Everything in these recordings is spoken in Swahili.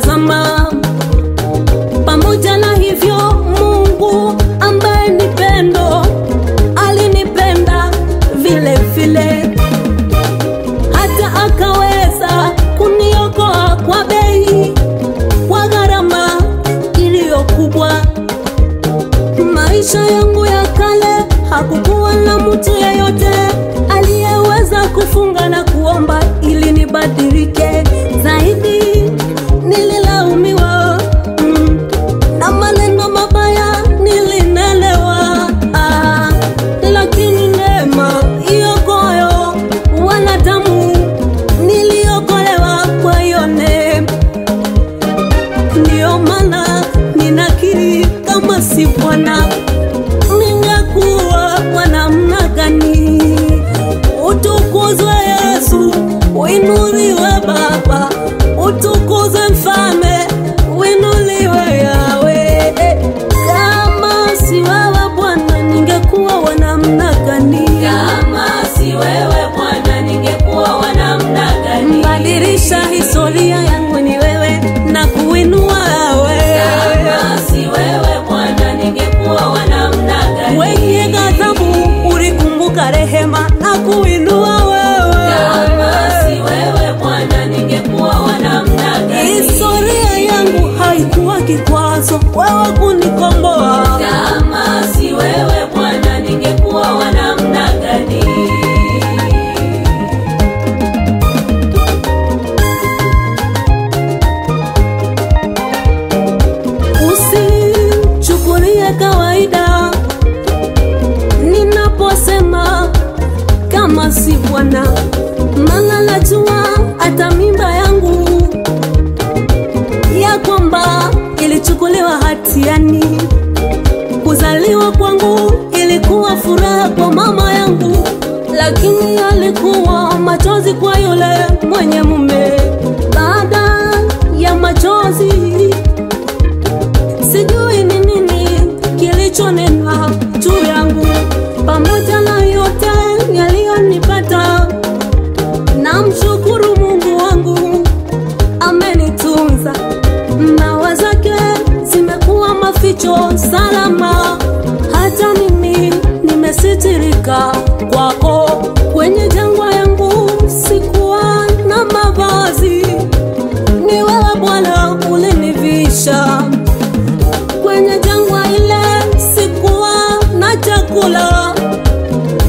kunitazama. Pamoja na hivyo Mungu ambaye ni pendo alinipenda vile vile, hata akaweza kuniokoa kwa bei, kwa gharama iliyo kubwa. Maisha yangu ya kale hakukuwa na mtu yeyote aliyeweza kufunga na kuomba ili nibadilike. Zaidi nililaumiwa na maneno mabaya nilinelewa, lakini neema iokoyo wanadamu niliokolewa kwa hiyo neema. Ndio maana ninakiri kama si Bwana ningekuwa kwa namna gani. Utukuzwe Yesu, uinuliwe Baba, utukuzwe Mfalme, uinuliwe Yawe. Kama si wewe Bwana ningekuwa wa namna gani? Kama si wewe Bwana ningekuwa wa namna gani? Badilisha historia yangu ni wewe na kuinua wewe. Kama si wewe Bwana ningekuwa wa namna gani? Wenye ghadhabu ulikumbuka rehema na kuinua wewe. Kama si wewe Bwana ningekuwa wa namna gani? Historia yangu haikuwa kikwazo wewe kunikomboa. Kama si wewe Bwana ningekuwa wa namna gani? Usichukulie kawaida ninaposema kama si Bwana, maana najua hata mimba yangu ya kwamba ilichukuliwa hatiani. Kuzaliwa kwangu ilikuwa furaha kwa mama yangu, lakini alikuwa machozi kwa yule mwenye mume. Baada ya machozi sijui ni nini kilichonena juu yangu. Pamoja na yote yaliyonipata, namshukuru Mungu wangu amenitunza. Mawa zake zimekuwa maficho salama, hata mimi nimesitirika kwako. Kwenye jangwa yangu sikuwa na mavazi, ni wewe Bwana ulinivisha. Kwenye jangwa ile sikuwa na chakula,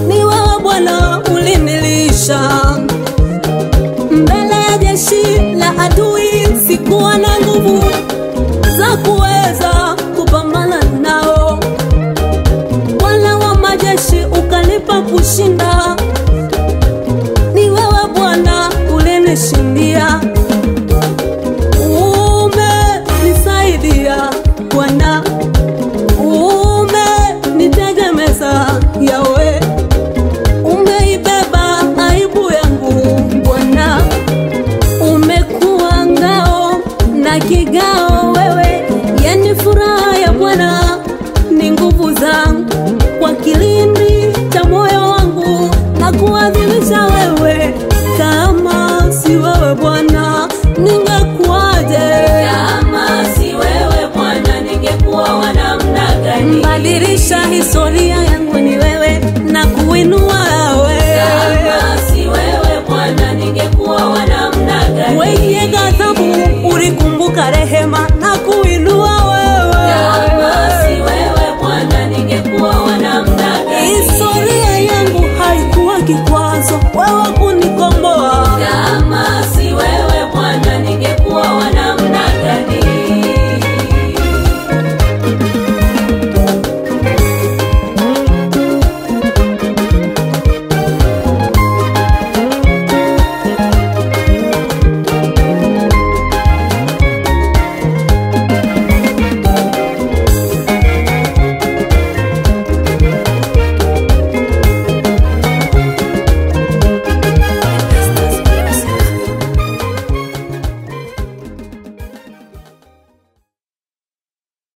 ni wewe Bwana ulinilisha. Mbele ya jeshi la adui sikuwa na nguvu za kuweza kupambana nao. Bwana wa majeshi ukanipa kushinda, ni wewe Bwana ulinishindia. Umenisaidia Bwana, umenitegemeza Yawe, umeibeba aibu yangu Bwana. Umekuwa ngao na kigao wewe, yani furaha ya Bwana ni nguvu zangu, kwa kilindi cha moyo wangu na kuadhimisha wewe. Kama si wewe Bwana ningekuwaje? Kama si wewe Bwana ningekuwa wa namna gani? Badilisha historia yangu ni wewe na kuinua wewe. Kama si wewe Bwana ningekuwa wa namna gani? Wenye ghadhabu ulikumbuka rehema na kuinua wewe. Kama si wewe Bwana ningekuwa wa namna gani? Historia yangu haikuwa kikwazo